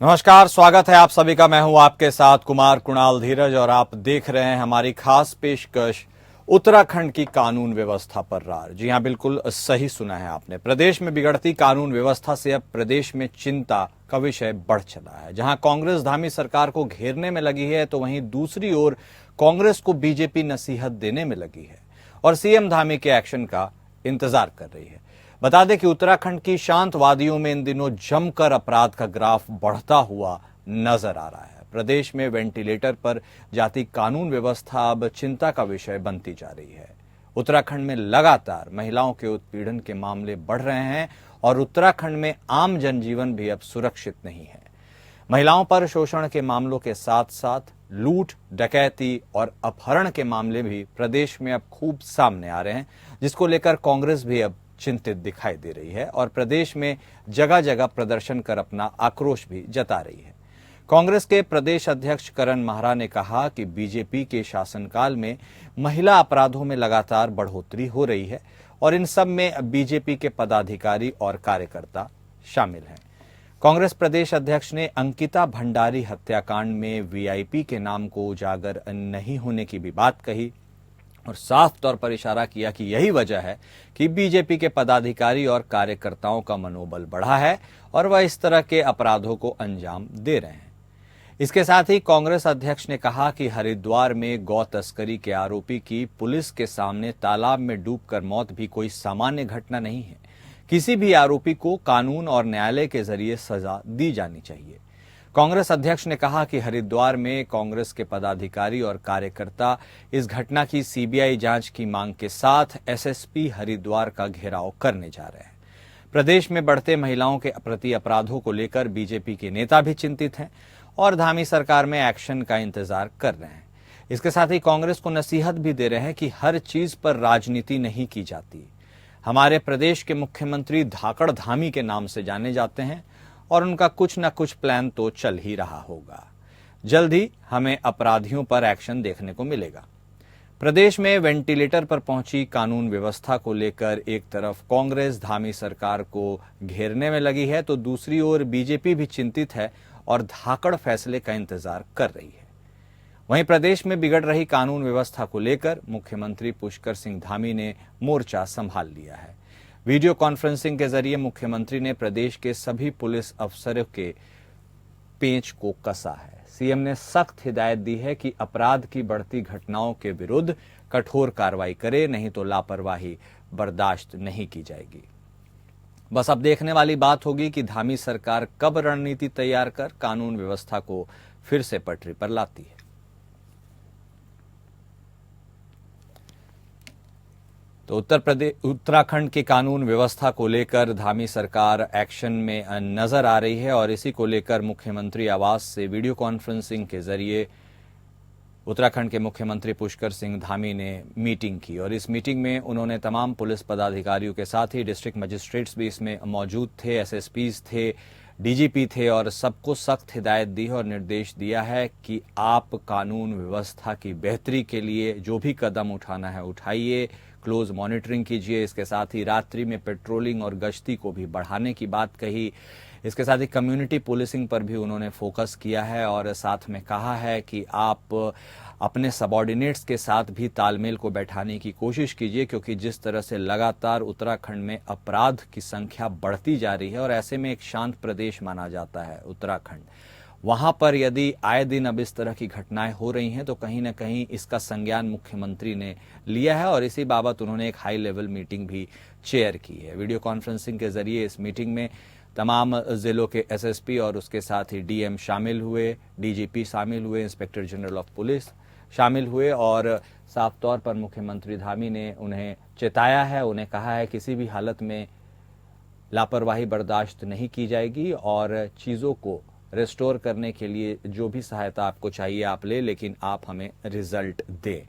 नमस्कार, स्वागत है आप सभी का। मैं हूं आपके साथ कुमार कुणाल धीरज और आप देख रहे हैं हमारी खास पेशकश उत्तराखंड की कानून व्यवस्था पर रार। जी हां, बिल्कुल सही सुना है आपने। प्रदेश में बिगड़ती कानून व्यवस्था से अब प्रदेश में चिंता का विषय बढ़ चला है। जहां कांग्रेस धामी सरकार को घेरने में लगी है तो वहीं दूसरी ओर कांग्रेस को बीजेपी नसीहत देने में लगी है और सीएम धामी के एक्शन का इंतजार कर रही है। बता दें कि उत्तराखंड की शांत वादियों में इन दिनों जमकर अपराध का ग्राफ बढ़ता हुआ नजर आ रहा है। प्रदेश में वेंटिलेटर पर जाती कानून व्यवस्था अब चिंता का विषय बनती जा रही है। उत्तराखंड में लगातार महिलाओं के उत्पीड़न के मामले बढ़ रहे हैं और उत्तराखंड में आम जनजीवन भी अब सुरक्षित नहीं है। महिलाओं पर शोषण के मामलों के साथ साथ लूट, डकैती और अपहरण के मामले भी प्रदेश में अब खूब सामने आ रहे हैं, जिसको लेकर कांग्रेस भी अब चिंतित दिखाई दे रही है और प्रदेश में जगह जगह प्रदर्शन कर अपना आक्रोश भी जता रही है। कांग्रेस के प्रदेश अध्यक्ष करण माहरा ने कहा कि बीजेपी के शासनकाल में महिला अपराधों में लगातार बढ़ोतरी हो रही है और इन सब में बीजेपी के पदाधिकारी और कार्यकर्ता शामिल हैं। कांग्रेस प्रदेश अध्यक्ष ने अंकिता भंडारी हत्याकांड में वीआईपी के नाम को उजागर नहीं होने की भी बात कही और साफ तौर पर इशारा किया कि यही वजह है कि बीजेपी के पदाधिकारी और कार्यकर्ताओं का मनोबल बढ़ा है और वह इस तरह के अपराधों को अंजाम दे रहे हैं। इसके साथ ही कांग्रेस अध्यक्ष ने कहा कि हरिद्वार में गौ तस्करी के आरोपी की पुलिस के सामने तालाब में डूबकर मौत भी कोई सामान्य घटना नहीं है। किसी भी आरोपी को कानून और न्यायालय के जरिए सजा दी जानी चाहिए। कांग्रेस अध्यक्ष ने कहा कि हरिद्वार में कांग्रेस के पदाधिकारी और कार्यकर्ता इस घटना की सीबीआई जांच की मांग के साथ एसएसपी हरिद्वार का घेराव करने जा रहे हैं। प्रदेश में बढ़ते महिलाओं के प्रति अपराधों को लेकर बीजेपी के नेता भी चिंतित हैं और धामी सरकार में एक्शन का इंतजार कर रहे हैं। इसके साथ ही कांग्रेस को नसीहत भी दे रहे हैं कि हर चीज पर राजनीति नहीं की जाती। हमारे प्रदेश के मुख्यमंत्री धाकड़ धामी के नाम से जाने जाते हैं और उनका कुछ न कुछ प्लान तो चल ही रहा होगा। जल्द ही हमें अपराधियों पर एक्शन देखने को मिलेगा। प्रदेश में वेंटिलेटर पर पहुंची कानून व्यवस्था को लेकर एक तरफ कांग्रेस धामी सरकार को घेरने में लगी है तो दूसरी ओर बीजेपी भी चिंतित है और धाकड़ फैसले का इंतजार कर रही है। वहीं प्रदेश में बिगड़ रही कानून व्यवस्था को लेकर मुख्यमंत्री पुष्कर सिंह धामी ने मोर्चा संभाल लिया है। वीडियो कॉन्फ्रेंसिंग के जरिए मुख्यमंत्री ने प्रदेश के सभी पुलिस अफसरों के पेंच को कसा है। सीएम ने सख्त हिदायत दी है कि अपराध की बढ़ती घटनाओं के विरुद्ध कठोर कार्रवाई करे, नहीं तो लापरवाही बर्दाश्त नहीं की जाएगी। बस अब देखने वाली बात होगी कि धामी सरकार कब रणनीति तैयार कर कानून व्यवस्था को फिर से पटरी पर लाती है। तो उत्तराखंड की कानून व्यवस्था को लेकर धामी सरकार एक्शन में नजर आ रही है और इसी को लेकर मुख्यमंत्री आवास से वीडियो कॉन्फ्रेंसिंग के जरिए उत्तराखंड के मुख्यमंत्री पुष्कर सिंह धामी ने मीटिंग की और इस मीटिंग में उन्होंने तमाम पुलिस पदाधिकारियों के साथ ही डिस्ट्रिक्ट मजिस्ट्रेट्स भी इसमें मौजूद थे, एसएसपीज थे, डीजीपी थे और सबको सख्त हिदायत दी है और निर्देश दिया है कि आप कानून व्यवस्था की बेहतरी के लिए जो भी कदम उठाना है उठाइए, क्लोज मॉनिटरिंग कीजिए। इसके साथ ही रात्रि में पेट्रोलिंग और गश्ती को भी बढ़ाने की बात कही। इसके साथ ही कम्युनिटी पुलिसिंग पर भी उन्होंने फोकस किया है और साथ में कहा है कि आप अपने सबॉर्डिनेट्स के साथ भी तालमेल को बैठाने की कोशिश कीजिए, क्योंकि जिस तरह से लगातार उत्तराखंड में अपराध की संख्या बढ़ती जा रही है और ऐसे में एक शांत प्रदेश माना जाता है उत्तराखंड, वहां पर यदि आए दिन अब इस तरह की घटनाएं हो रही हैं तो कहीं ना कहीं इसका संज्ञान मुख्यमंत्री ने लिया है और इसी बाबत उन्होंने एक हाई लेवल मीटिंग भी चेयर की है। वीडियो कॉन्फ्रेंसिंग के जरिए इस मीटिंग में तमाम जिलों के एसएसपी और उसके साथ ही डीएम शामिल हुए, डीजीपी शामिल हुए, इंस्पेक्टर जनरल ऑफ पुलिस शामिल हुए और साफ तौर पर मुख्यमंत्री धामी ने उन्हें चेताया है, उन्हें कहा है किसी भी हालत में लापरवाही बर्दाश्त नहीं की जाएगी और चीज़ों को रिस्टोर करने के लिए जो भी सहायता आपको चाहिए आप ले, लेकिन आप हमें रिजल्ट दें।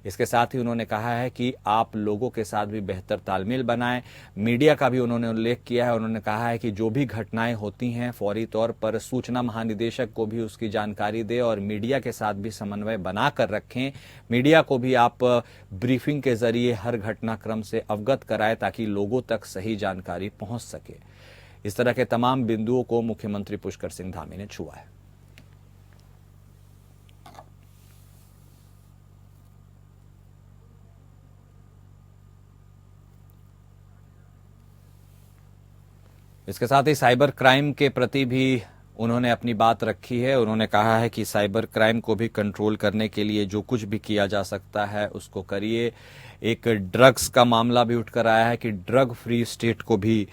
इसके साथ ही उन्होंने कहा है कि आप लोगों के साथ भी बेहतर तालमेल बनाएं। मीडिया का भी उन्होंने उल्लेख किया है। उन्होंने कहा है कि जो भी घटनाएं होती हैं फौरी तौर पर सूचना महानिदेशक को भी उसकी जानकारी दे और मीडिया के साथ भी समन्वय बनाकर रखें। मीडिया को भी आप ब्रीफिंग के जरिए हर घटनाक्रम से अवगत कराएं ताकि लोगों तक सही जानकारी पहुंच सके। इस तरह के तमाम बिंदुओं को मुख्यमंत्री पुष्कर सिंह धामी ने छुआ है। इसके साथ ही साइबर क्राइम के प्रति भी उन्होंने अपनी बात रखी है। उन्होंने कहा है कि साइबर क्राइम को भी कंट्रोल करने के लिए जो कुछ भी किया जा सकता है उसको करिए। एक ड्रग्स का मामला भी उठकर आया है कि ड्रग फ्री स्टेट को भी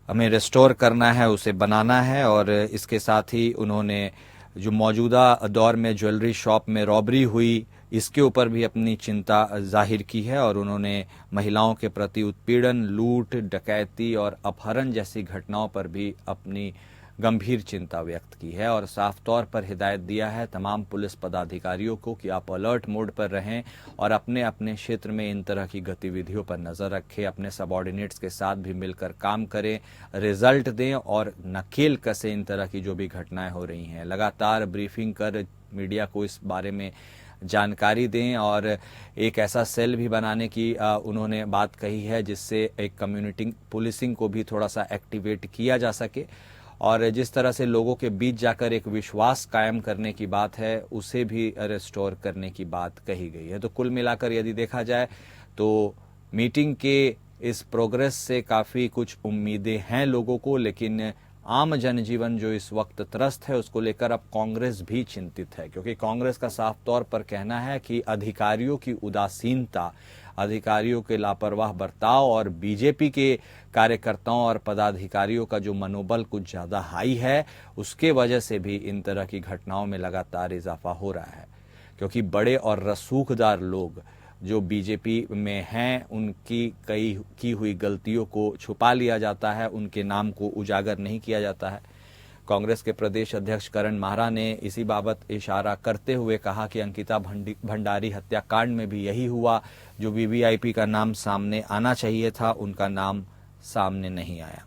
हमें रिस्टोर करना है, उसे बनाना है। और इसके साथ ही उन्होंने जो मौजूदा दौर में ज्वेलरी शॉप में रॉबरी हुई इसके ऊपर भी अपनी चिंता जाहिर की है और उन्होंने महिलाओं के प्रति उत्पीड़न, लूट, डकैती और अपहरण जैसी घटनाओं पर भी अपनी गंभीर चिंता व्यक्त की है और साफ तौर पर हिदायत दिया है तमाम पुलिस पदाधिकारियों को कि आप अलर्ट मोड पर रहें और अपने अपने क्षेत्र में इन तरह की गतिविधियों पर नजर रखें, अपने सबऑर्डिनेट्स के साथ भी मिलकर काम करें, रिजल्ट दें और नकेल कसें इन तरह की जो भी घटनाएं हो रही हैं। लगातार ब्रीफिंग कर मीडिया को इस बारे में जानकारी दें और एक ऐसा सेल भी बनाने की उन्होंने बात कही है जिससे एक कम्युनिटी पुलिसिंग को भी थोड़ा सा एक्टिवेट किया जा सके और जिस तरह से लोगों के बीच जाकर एक विश्वास कायम करने की बात है उसे भी रिस्टोर करने की बात कही गई है। तो कुल मिलाकर यदि देखा जाए तो मीटिंग के इस प्रोग्रेस से काफ़ी कुछ उम्मीदें हैं लोगों को, लेकिन आम जनजीवन जो इस वक्त त्रस्त है उसको लेकर अब कांग्रेस भी चिंतित है क्योंकि कांग्रेस का साफ तौर पर कहना है कि अधिकारियों की उदासीनता, अधिकारियों के लापरवाह बर्ताव और बीजेपी के कार्यकर्ताओं और पदाधिकारियों का जो मनोबल कुछ ज़्यादा हाई है उसके वजह से भी इन तरह की घटनाओं में लगातार इजाफा हो रहा है क्योंकि बड़े और रसूखदार लोग जो बीजेपी में हैं उनकी कई की हुई गलतियों को छुपा लिया जाता है, उनके नाम को उजागर नहीं किया जाता है। कांग्रेस के प्रदेश अध्यक्ष करण माहरा ने इसी बाबत इशारा करते हुए कहा कि अंकिता भंडारी हत्याकांड में भी यही हुआ, जो वीवीआईपी का नाम सामने आना चाहिए था उनका नाम सामने नहीं आया।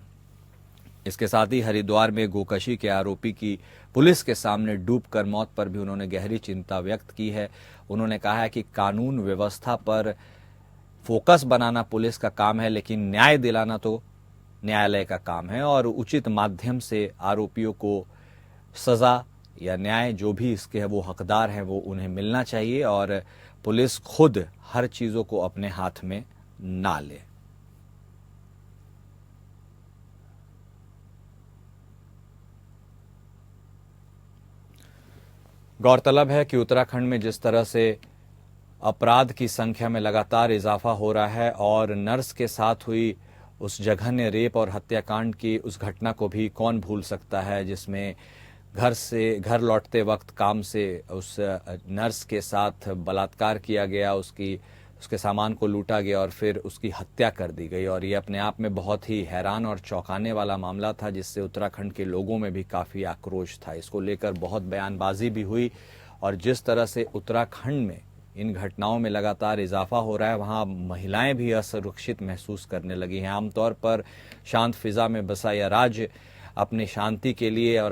इसके साथ ही हरिद्वार में गोकशी के आरोपी की पुलिस के सामने डूबकर मौत पर भी उन्होंने गहरी चिंता व्यक्त की है। उन्होंने कहा है कि कानून व्यवस्था पर फोकस बनाना पुलिस का काम है, लेकिन न्याय दिलाना तो न्यायालय का काम है और उचित माध्यम से आरोपियों को सजा या न्याय जो भी इसके है वो हकदार हैं वो उन्हें मिलना चाहिए और पुलिस खुद हर चीज़ों को अपने हाथ में ना ले। गौरतलब है कि उत्तराखंड में जिस तरह से अपराध की संख्या में लगातार इजाफा हो रहा है और नर्स के साथ हुई उस जघन्य रेप और हत्याकांड की उस घटना को भी कौन भूल सकता है, जिसमें घर लौटते वक्त काम से उस नर्स के साथ बलात्कार किया गया, उसके सामान को लूटा गया और फिर उसकी हत्या कर दी गई। और ये अपने आप में बहुत ही हैरान और चौंकाने वाला मामला था जिससे उत्तराखंड के लोगों में भी काफ़ी आक्रोश था। इसको लेकर बहुत बयानबाजी भी हुई और जिस तरह से उत्तराखंड में इन घटनाओं में लगातार इजाफा हो रहा है वहाँ महिलाएं भी असुरक्षित महसूस करने लगी हैं। आमतौर पर शांत फिजा में बसा यह राज्य अपनी शांति के लिए और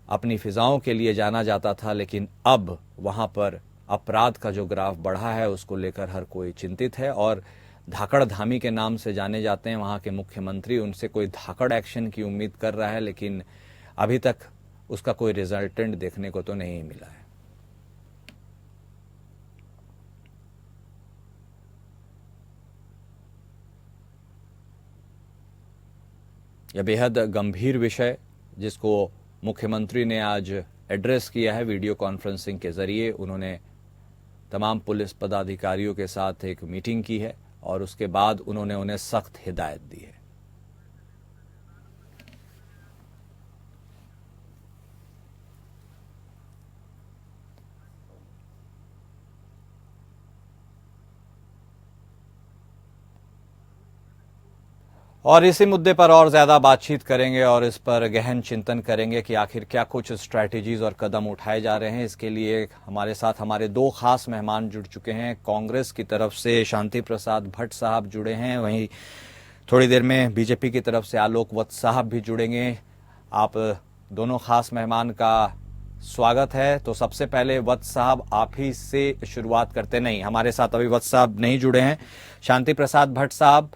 अपनी फिजाओं के लिए जाना जाता था, लेकिन अब वहाँ पर अपराध का जो ग्राफ बढ़ा है उसको लेकर हर कोई चिंतित है और धाकड़ धामी के नाम से जाने जाते हैं वहाँ के मुख्यमंत्री। उनसे कोई धाकड़ एक्शन की उम्मीद कर रहा है, लेकिन अभी तक उसका कोई रिजल्टेंट देखने को तो नहीं मिला है। यह बेहद गंभीर विषय जिसको मुख्यमंत्री ने आज एड्रेस किया है वीडियो कॉन्फ्रेंसिंग के जरिए। उन्होंने तमाम पुलिस पदाधिकारियों के साथ एक मीटिंग की है और उसके बाद उन्होंने उन्हें सख्त हिदायत दी है। और इसी मुद्दे पर और ज्यादा बातचीत करेंगे और इस पर गहन चिंतन करेंगे कि आखिर क्या कुछ स्ट्रैटेजीज और कदम उठाए जा रहे हैं। इसके लिए हमारे साथ हमारे दो खास मेहमान जुड़ चुके हैं। कांग्रेस की तरफ से शांति प्रसाद भट्ट साहब जुड़े हैं, वहीं थोड़ी देर में बीजेपी की तरफ से आलोक वत्स साहब भी जुड़ेंगे। आप दोनों खास मेहमान का स्वागत है। तो सबसे पहले वत्स साहब आप ही से शुरुआत करते। नहीं, हमारे साथ अभी वत्स साहब नहीं जुड़े हैं। शांति प्रसाद भट्ट साहब,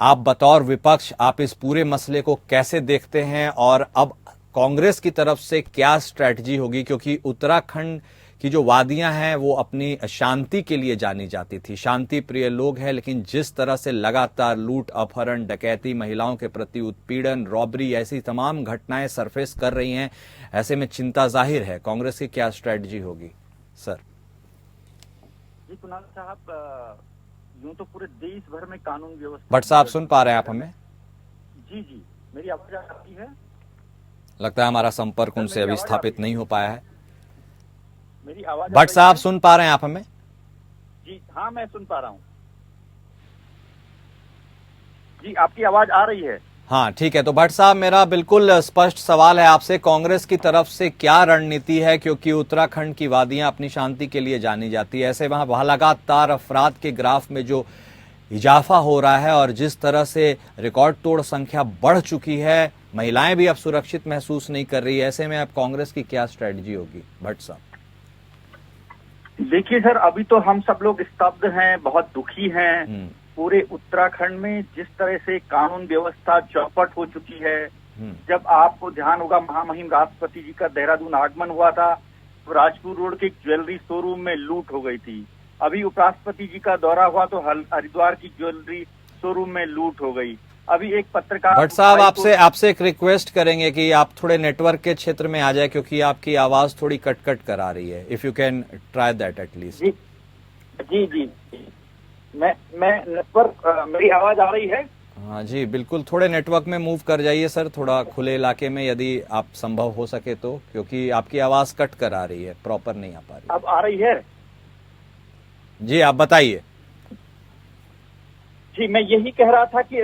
आप बतौर विपक्ष आप इस पूरे मसले को कैसे देखते हैं और अब कांग्रेस की तरफ से क्या स्ट्रैटेजी होगी, क्योंकि उत्तराखंड की जो वादियां हैं वो अपनी शांति के लिए जानी जाती थी, शांति प्रिय लोग हैं, लेकिन जिस तरह से लगातार लूट, अपहरण, डकैती, महिलाओं के प्रति उत्पीड़न, रॉबरी, ऐसी तमाम घटनाएं सरफेस कर रही हैं, ऐसे में चिंता जाहिर है। कांग्रेस की क्या स्ट्रैटेजी होगी सर? जी कुणाल साहब, यूं तो पूरे देश भर में कानून व्यवस्था। भट्ट साहब सुन पा रहे हैं आप हमें? जी जी, मेरी आवाज आ रही है? लगता है हमारा संपर्क उनसे अभी स्थापित नहीं हो पाया है। मेरी आवाज भट्ट साहब सुन पा रहे हैं आप हमें? जी हाँ, मैं सुन पा रहा हूँ जी, आपकी आवाज आ रही है? हाँ ठीक है। तो भट्ट साहब, मेरा बिल्कुल स्पष्ट सवाल है आपसे, कांग्रेस की तरफ से क्या रणनीति है, क्योंकि उत्तराखंड की वादियां अपनी शांति के लिए जानी जाती है, ऐसे वहां लगातार अफराद के ग्राफ में जो इजाफा हो रहा है और जिस तरह से रिकॉर्ड तोड़ संख्या बढ़ चुकी है, महिलाएं भी अब सुरक्षित महसूस नहीं कर रही है, ऐसे में अब कांग्रेस की क्या स्ट्रेटजी होगी भट्ट साहब? देखिए सर, अभी तो हम सब लोग स्तब्ध हैं, बहुत दुखी हैं। पूरे उत्तराखंड में जिस तरह से कानून व्यवस्था चौपट हो चुकी है। जब आपको ध्यान होगा, महामहिम राष्ट्रपति जी का देहरादून आगमन हुआ था तो राजपुर रोड के ज्वेलरी शोरूम में लूट हो गई थी। अभी उपराष्ट्रपति जी का दौरा हुआ तो हरिद्वार की ज्वेलरी शोरूम में लूट हो गई। अभी एक पत्रकार भट्ट साहब, आपसे एक रिक्वेस्ट करेंगे कि आप थोड़े नेटवर्क के क्षेत्र में आ जाए, क्योंकि आपकी आवाज थोड़ी कट कर आ रही है। If you can try that at least. जी जी, मैं नेटवर्क, मेरी आवाज आ रही है? हाँ जी बिल्कुल, थोड़े नेटवर्क में मूव कर जाइए सर, थोड़ा खुले इलाके में यदि आप संभव हो सके तो, क्योंकि आपकी आवाज कट कर आ रही है, प्रॉपर नहीं आ पा रही। अब आ रही है? जी आप बताइए। जी, मैं यही कह रहा था कि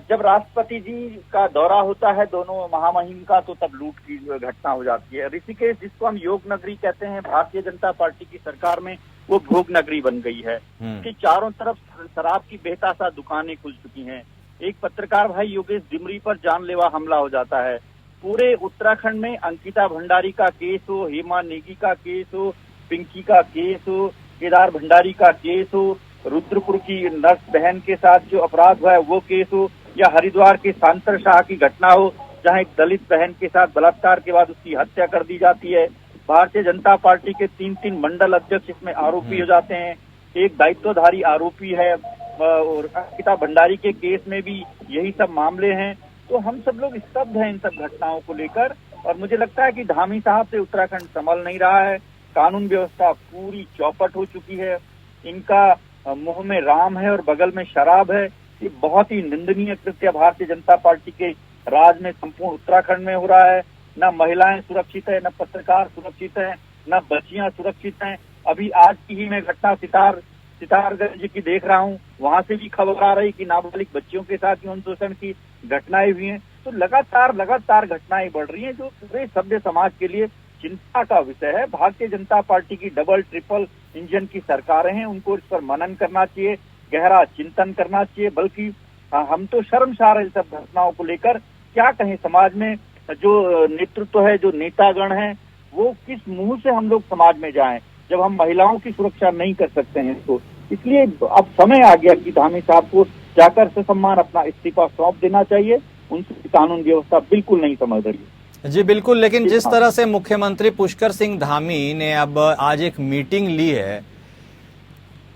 जब राष्ट्रपति जी का दौरा होता है दोनों महामहिम का, तो तब लूट की घटना हो जाती है। ऋषिकेश, जिसको हम योग नगरी कहते हैं, भारतीय जनता पार्टी की सरकार में वो भोग नगरी बन गई है कि चारों तरफ शराब की बेतासा दुकानें खुल चुकी हैं। एक पत्रकार भाई योगेश डिमरी पर जानलेवा हमला हो जाता है। पूरे उत्तराखंड में अंकिता भंडारी का केस हो, हेमा नेगी का केस हो, पिंकी का केस हो, केदार भंडारी का केस हो, रुद्रपुर की नर्स बहन के साथ जो अपराध हुआ है वो केस हो, या हरिद्वार के सांतर शाह की घटना हो जहां एक दलित बहन के साथ बलात्कार के बाद उसकी हत्या कर दी जाती है। भारतीय जनता पार्टी के 3 मंडल अध्यक्ष इसमें आरोपी हो जाते हैं। एक दायित्वधारी आरोपी है और अंकिता भंडारी के केस में भी यही सब मामले हैं। तो हम सब लोग स्तब्ध हैं इन सब घटनाओं को लेकर, और मुझे लगता है कि धामी साहब से उत्तराखंड संभल नहीं रहा है। कानून व्यवस्था पूरी चौपट हो चुकी है, इनका मुंह में राम है और बगल में शराब है। ये बहुत ही निंदनीय कृत्य भारतीय जनता पार्टी के राज में संपूर्ण उत्तराखंड में हो रहा है। न महिलाएं सुरक्षित है, न पत्रकार सुरक्षित है, न बच्चियां सुरक्षित हैं। अभी आज की ही मैं घटना सितारगंज की देख रहा हूँ, वहां से भी खबर आ रही कि नाबालिग बच्चियों के साथ यौन शोषण की घटनाएं हुई हैं। तो लगातार घटनाएं बढ़ रही हैं, जो पूरे सभ्य समाज के लिए चिंता का विषय है। भारतीय जनता पार्टी की डबल ट्रिपल इंजन की सरकारें हैं, उनको इस पर मनन करना चाहिए, गहरा चिंतन करना चाहिए। बल्कि हम तो शर्मसार हैं सब घटनाओं को लेकर। क्या कहें, समाज में जो नेतृत्व है, जो नेतागण हैं, वो किस मुंह से हम लोग समाज में जाएं जब हम महिलाओं की सुरक्षा नहीं कर सकते हैं। तो इसलिए अब समय आ गया कि धामी साहब को जाकर ससम्मान अपना इस्तीफा सौंप देना चाहिए। उनकी कानून व्यवस्था बिल्कुल नहीं समझ रही है। जी बिल्कुल, लेकिन जिस तरह से मुख्यमंत्री पुष्कर सिंह धामी ने अब आज एक मीटिंग ली है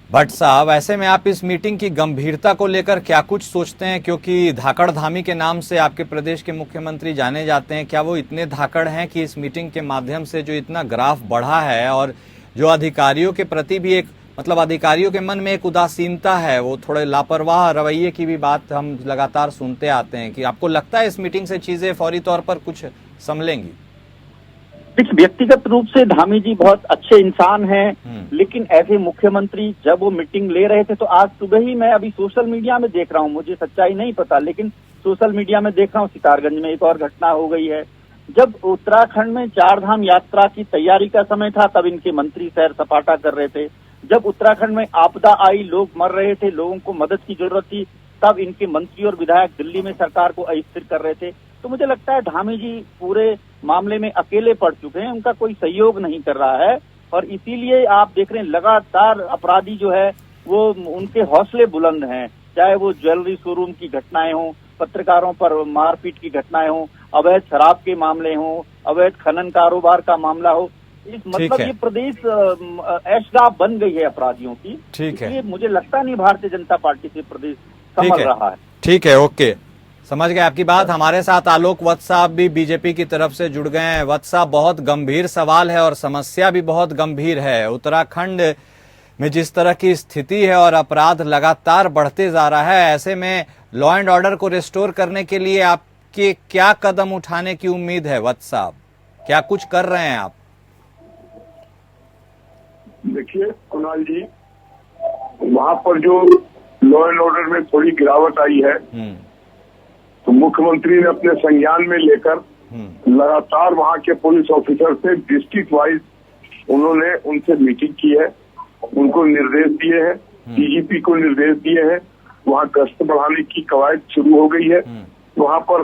भट्ट साहब, ऐसे में आप इस मीटिंग की गंभीरता को लेकर क्या कुछ सोचते हैं? क्योंकि धाकड़ धामी के नाम से आपके प्रदेश के मुख्यमंत्री जाने जाते हैं, क्या वो इतने धाकड़ हैं कि इस मीटिंग के माध्यम से जो इतना ग्राफ बढ़ा है और जो अधिकारियों के प्रति भी एक अधिकारियों के मन में एक उदासीनता है, वो थोड़े लापरवाह रवैये की भी बात हम लगातार सुनते आते हैं, कि आपको लगता है इस मीटिंग से चीजें फौरी तौर पर कुछ संभलेंगी? देखिए, व्यक्तिगत रूप से धामी जी बहुत अच्छे इंसान हैं, लेकिन ऐसे मुख्यमंत्री जब वो मीटिंग ले रहे थे, तो आज सुबह ही मैं अभी सोशल मीडिया में देख रहा हूँ, मुझे सच्चाई नहीं पता, लेकिन सोशल मीडिया में देख रहा हूँ सितारगंज में एक और घटना हो गई है। जब उत्तराखंड में 4 धाम यात्रा की तैयारी का समय था, तब इनके मंत्री सैर सपाटा कर रहे थे। जब उत्तराखंड में आपदा आई, लोग मर रहे थे, लोगों को मदद की जरूरत थी, तब इनके मंत्री और विधायक दिल्ली में सरकार को अस्थिर कर रहे थे। तो मुझे लगता है धामी जी पूरे मामले में अकेले पड़ चुके हैं, उनका कोई सहयोग नहीं कर रहा है, और इसीलिए आप देख रहे हैं लगातार अपराधी जो है वो उनके हौसले बुलंद हैं। चाहे वो ज्वेलरी शोरूम की घटनाएं हों, पत्रकारों पर मारपीट की घटनाएं हों, अवैध शराब के मामले हों, अवैध खनन कारोबार का मामला हो, इस मतलब ये प्रदेश ऐशगाह बन गई है अपराधियों की। ठीक है, इसलिए मुझे लगता नहीं भारतीय जनता पार्टी से प्रदेश ठीक संभल है, रहा है। ठीक है, ओके, समझ गए आपकी बात। हमारे साथ आलोक वत्स साहब भी बीजेपी की तरफ से जुड़ गए हैं। वत्स साहब, बहुत गंभीर सवाल है और समस्या भी बहुत गंभीर है। उत्तराखंड में जिस तरह की स्थिति है और अपराध लगातार बढ़ते जा रहा है, ऐसे में लॉ एंड ऑर्डर को रिस्टोर करने के लिए आपके क्या कदम उठाने की उम्मीद है वत्स साहब? क्या कुछ कर रहे हैं आप? देखिए कुणाल जी, वहां पर जो लॉ एंड ऑर्डर में थोड़ी गिरावट आई है, तो मुख्यमंत्री ने अपने संज्ञान में लेकर लगातार वहां के पुलिस ऑफिसर से डिस्ट्रिक्ट वाइज उन्होंने उनसे मीटिंग की है, उनको निर्देश दिए हैं, डीजीपी को निर्देश दिए हैं, वहां गश्त बढ़ाने की कवायद शुरू हो गई है। वहां पर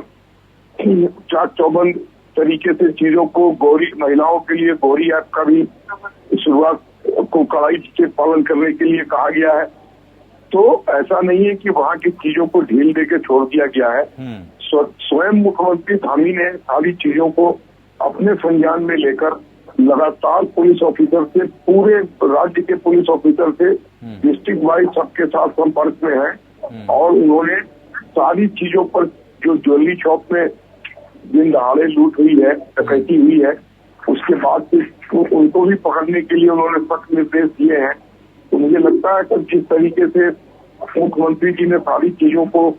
चाक चौबंद तरीके से चीजों को, गौरी महिलाओं के लिए गौरी ऐप का भी शुरुआत को कड़ाई से पालन करने के लिए कहा गया है। तो ऐसा नहीं है कि वहां की चीजों को ढील देके छोड़ दिया गया है। स्वयं मुख्यमंत्री धामी ने सारी चीजों को अपने संज्ञान में लेकर लगातार पुलिस ऑफिसर से, पूरे राज्य के पुलिस ऑफिसर से डिस्ट्रिक्ट वाइज सबके साथ संपर्क में है और उन्होंने सारी चीजों पर, जो ज्वेलरी शॉप में दिन दहाड़े लूट हुई है, डकैती हुई है, उसके बाद उनको भी पकड़ने के लिए उन्होंने सख्त निर्देश दिए हैं। तो मुझे लगता है कि जिस तरीके से मुख्यमंत्री जी ने सारी चीजों को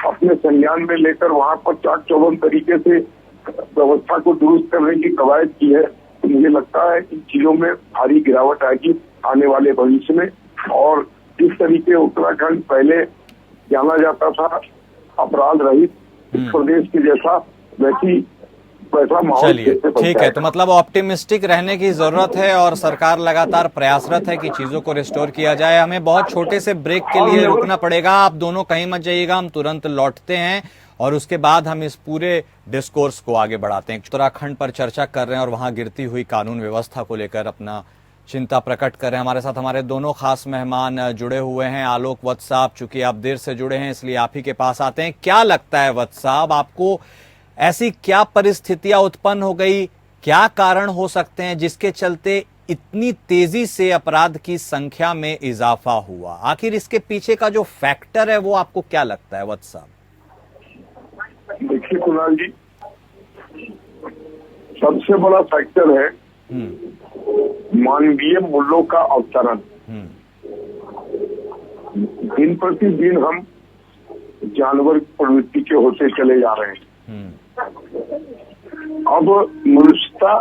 अपने संज्ञान में लेकर वहां पर चाक चौबंद तरीके से व्यवस्था को दुरुस्त करने की कवायद की है, तो मुझे लगता है कि चीजों में भारी गिरावट आएगी आने वाले भविष्य में। और जिस तरीके उत्तराखंड पहले जाना जाता था अपराध रहित प्रदेश के जैसा, वैसा माहौल। चलिए, ठीक है, तो मतलब ऑप्टिमिस्टिक रहने की जरूरत है और सरकार लगातार प्रयासरत है कि चीजों को रिस्टोर किया जाए। हमें बहुत छोटे से ब्रेक के लिए रुकना पड़ेगा, आप दोनों कहीं मत जाइएगा, हम तुरंत लौटते हैं और उसके बाद हम इस पूरे डिस्कोर्स को आगे बढ़ाते हैं। उत्तराखंड पर चर्चा कर रहे हैं और वहां गिरती हुई कानून व्यवस्था को लेकर अपना चिंता प्रकट कर रहे हैं। हमारे साथ हमारे दोनों खास मेहमान जुड़े हुए हैं। आलोक वत्स साहब, चूंकि आप देर से जुड़े हैं इसलिए आप ही के पास आते हैं। क्या लगता है वत्स साहब, आपको ऐसी क्या परिस्थितियां उत्पन्न हो गई, क्या कारण हो सकते हैं जिसके चलते इतनी तेजी से अपराध की संख्या में इजाफा हुआ? आखिर इसके पीछे का जो फैक्टर है वो आपको क्या लगता है वत्स साहब? देखिए कुणाल जी, सबसे बड़ा फैक्टर है मानवीय मूल्यों का अवतरण। दिन प्रतिदिन हम जानवर प्रवृत्ति के होते चले जा रहे हैं। अब मनुष्यता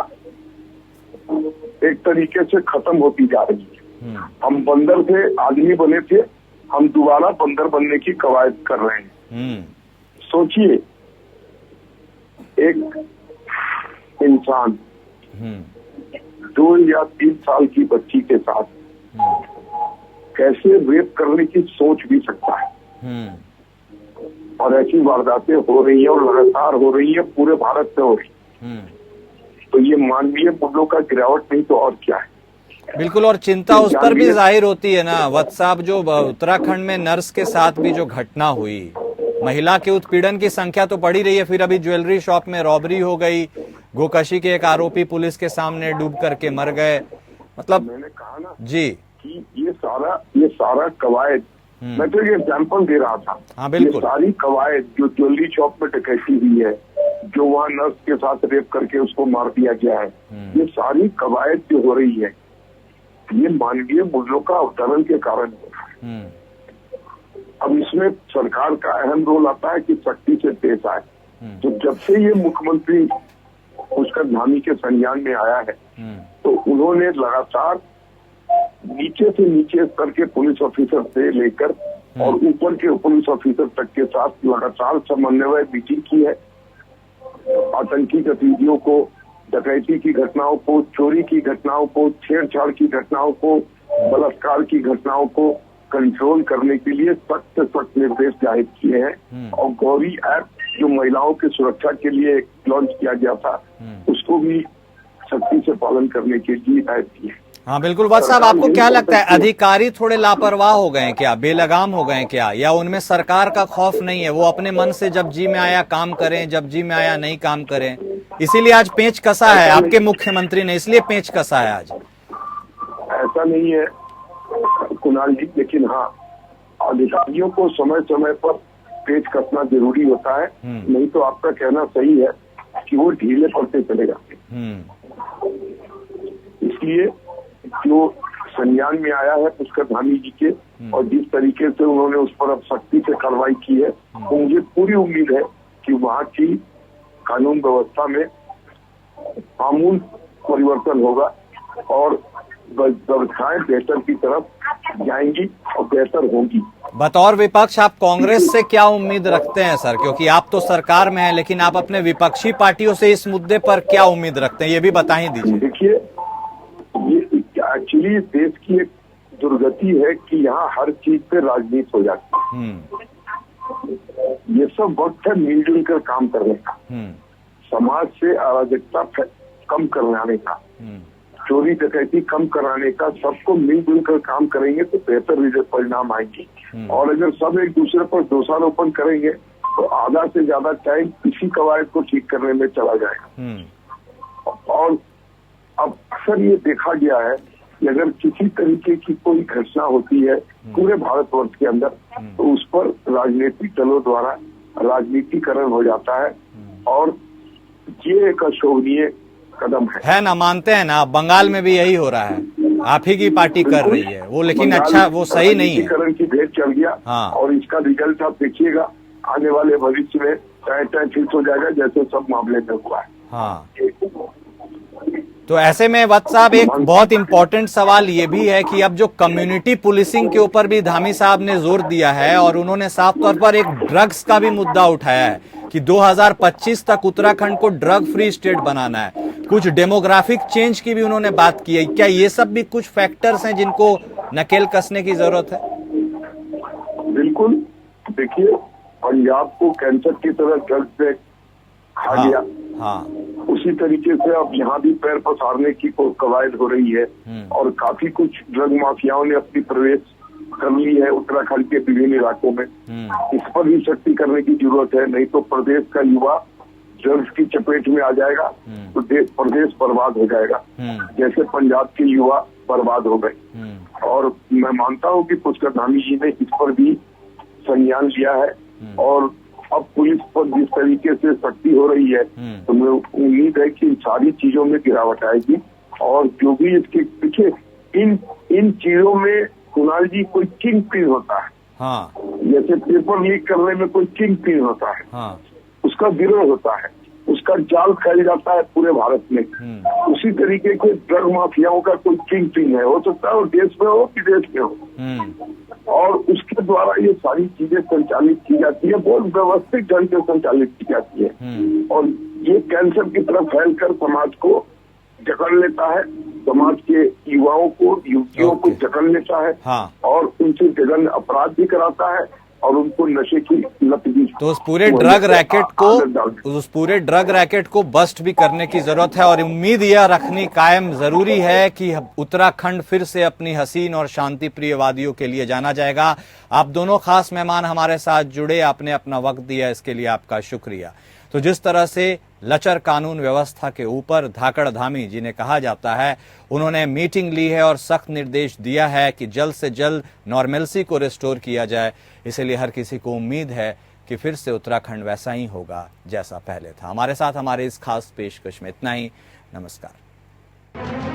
एक तरीके से खत्म होती जा रही है। हम बंदर थे, आदमी बने थे, हम दोबारा बंदर बनने की कवायद कर रहे हैं। सोचिए, एक इंसान 2 या 3 साल की बच्ची के साथ कैसे रेप करने की सोच भी सकता है। और ऐसी वारदातें हो रही है और लगातार हो रही है, पूरे भारत में हो रही है। तो ये मानवीय मूल्यों का गिरावट नहीं तो और क्या है। बिल्कुल, और चिंता उस पर भी जाहिर होती है ना वत्स साहब, जो उत्तराखंड में नर्स के साथ भी जो घटना हुई, महिला के उत्पीड़न की संख्या तो बढ़ी रही है, फिर अभी ज्वेलरी शॉप में रॉबरी हो गई, गोकशी के एक आरोपी पुलिस के सामने डूब करके मर गए। मतलब मैंने कहा ना जी कि ये सारा कवायद, मैं तो ये एग्जाम्पल दे रहा था। हाँ, बिल्कुल। ये सारी कवायद जो ज्वेलरी शॉप में डकैती हुई है, जो वहाँ नर्स के साथ रेप करके उसको मार दिया गया है, ये सारी कवायद जो हो रही है, ये मानवीय मूल्यों का अवतरण के कारण हो रहा है। अब इसमें सरकार का अहम रोल आता है कि सख्ती से पेश आए। तो जब से ये मुख्यमंत्री उसका धामी के संज्ञान में आया है, तो उन्होंने लगातार नीचे से नीचे स्तर के पुलिस ऑफिसर से लेकर और ऊपर के पुलिस ऑफिसर तक के साथ लगातार समन्वय मीटिंग की है। आतंकी गतिविधियों को, डकैती की घटनाओं को, चोरी की घटनाओं को, छेड़छाड़ की घटनाओं को, बलात्कार की घटनाओं को कंट्रोल करने के लिए सख्त निर्देश जारी किए हैं। और गौरी ऐप जो महिलाओं की सुरक्षा के लिए लॉन्च किया गया था, उसको भी सख्ती से पालन करने के लिए हिदायत की है। हाँ बिल्कुल। वत्स साहब, आपको क्या लगता है, अधिकारी थोड़े लापरवाह हो गए हैं क्या, बेलगाम हो गए हैं क्या, या उनमें सरकार का खौफ नहीं है, वो अपने मन से जब जी में आया काम करें, जब जी में आया नहीं काम करें, इसीलिए आज पेंच कसा है आपके मुख्यमंत्री ने, इसलिए पेंच कसा है आज? ऐसा नहीं है कुणाल जी, लेकिन हाँ, अधिकारियों को समय समय पर पेच कसना जरूरी होता है, नहीं तो आपका कहना सही है कि वो ढीले पड़ते चले जाते हैं। इसलिए जो संज्ञान में आया है पुष्कर धामी जी के, और जिस तरीके से उन्होंने उस पर अब सख्ती से कार्रवाई की है, तो मुझे पूरी उम्मीद है कि वहाँ की कानून व्यवस्था में आमूल परिवर्तन होगा और व्यवस्थाएं बेहतर की तरफ जाएंगी और बेहतर होंगी। बतौर विपक्ष आप कांग्रेस से क्या उम्मीद रखते हैं सर, क्योंकि आप तो सरकार में हैं, लेकिन आप अपने विपक्षी पार्टियों से इस मुद्दे पर क्या उम्मीद रखते हैं, ये भी बता ही दीजिए। देखिए, ये एक्चुअली देश की एक दुर्गति है कि यहाँ हर चीज पे राजनीति हो जाती है। ये सब वक्त है मिलजुल कर काम करने का, समाज से अराजकता कम कराने का, चोरी डकैती कम कराने का। सबको मिलजुल कर काम करेंगे तो बेहतर परिणाम आएंगे। और अगर सब एक दूसरे पर दोषारोपण करेंगे तो आधा से ज्यादा टाइम इसी कवायद को ठीक करने में चला जाएगा। और अब अक्सर ये देखा गया है कि अगर किसी तरीके की कोई घटना होती है पूरे भारतवर्ष के अंदर, तो उस पर राजनीतिक दलों द्वारा राजनीतिकरण हो जाता है, और ये एक अशोभनीय कदम है ना, मानते हैं ना, बंगाल में भी यही हो रहा है, आप ही की पार्टी कर रही है वो, लेकिन अच्छा वो सही नहीं है। करण की भेंट चल गया। हाँ। और इसका रिजल्ट आप देखिएगा आने वाले भविष्य में टाइम फिक्स हो जाएगा, जैसे सब मामले में हुआ है। हाँ। तो ऐसे में वत्स साहब, एक बहुत इंपॉर्टेंट सवाल ये भी है कि अब जो कम्युनिटी पुलिसिंग के ऊपर भी धामी साहब ने जोर दिया है, और उन्होंने साफ तौर पर एक ड्रग्स का भी मुद्दा उठाया है कि 2025 तक उत्तराखंड को ड्रग फ्री स्टेट बनाना है। कुछ डेमोग्राफिक चेंज की भी उन्होंने बात की है। क्या ये सब भी कुछ फैक्टर्स हैं जिनको नकेल कसने की जरूरत है? बिल्कुल। देखिए, पंजाब को कैंसर की तरह ड्रग्स पे खा गया, उसी तरीके से अब यहाँ भी पैर पसारने की कवायद हो रही है, और काफी कुछ ड्रग माफियाओं ने अपनी प्रवेश कर ली है उत्तराखंड के विभिन्न इलाकों में। इस पर भी सख्ती करने की जरूरत है, नहीं तो प्रदेश का युवा ड्रग्स की चपेट में आ जाएगा तो प्रदेश बर्बाद हो जाएगा, जैसे पंजाब के युवा बर्बाद हो गए। और मैं मानता हूँ कि पुष्कर धामी जी ने इस पर भी संज्ञान लिया है, और अब पुलिस पर जिस तरीके से सख्ती हो रही है, तो मैं उम्मीद है कि इन सारी चीजों में गिरावट आएगी। और जो भी इसके पीछे इन चीजों में कुणाल जी कोई किंग पिन होता है। हाँ। जैसे पेपर लीक करने में कोई किंग पिन होता है। हाँ। उसका गिरोह होता है, उसका जाल फैल जाता है पूरे भारत में। उसी तरीके के ड्रग माफियाओं का कोई किंग पिन है, हो सकता है वो देश में हो विदेश में हो, और उसके द्वारा ये सारी चीजें संचालित की जाती है, बहुत व्यवस्थित ढंग से संचालित की जाती है। और ये कैंसर की तरफ फैलकर समाज को जकड़ लेता है, समाज के युवाओं को, युवतियों को जकड़ लेता है। हाँ। और उनसे जघन्य अपराध भी कराता है, और उनको नशे की लत भी। तो उस पूरे ड्रग रैकेट को बस्ट भी करने की जरूरत है, और उम्मीद यह रखनी कायम जरूरी है कि उत्तराखंड फिर से अपनी हसीन और शांति प्रियवादियों के लिए जाना जाएगा। आप दोनों खास मेहमान हमारे साथ जुड़े, आपने अपना वक्त दिया, इसके लिए आपका शुक्रिया। तो जिस तरह से लचर कानून व्यवस्था के ऊपर धाकड़ धामी जिन्हें कहा जाता है, उन्होंने मीटिंग ली है और सख्त निर्देश दिया है कि जल्द से जल्द नॉर्मलसी को रिस्टोर किया जाए। इसलिए हर किसी को उम्मीद है कि फिर से उत्तराखंड वैसा ही होगा जैसा पहले था। हमारे साथ हमारे इस खास पेशकश में इतना ही। नमस्कार।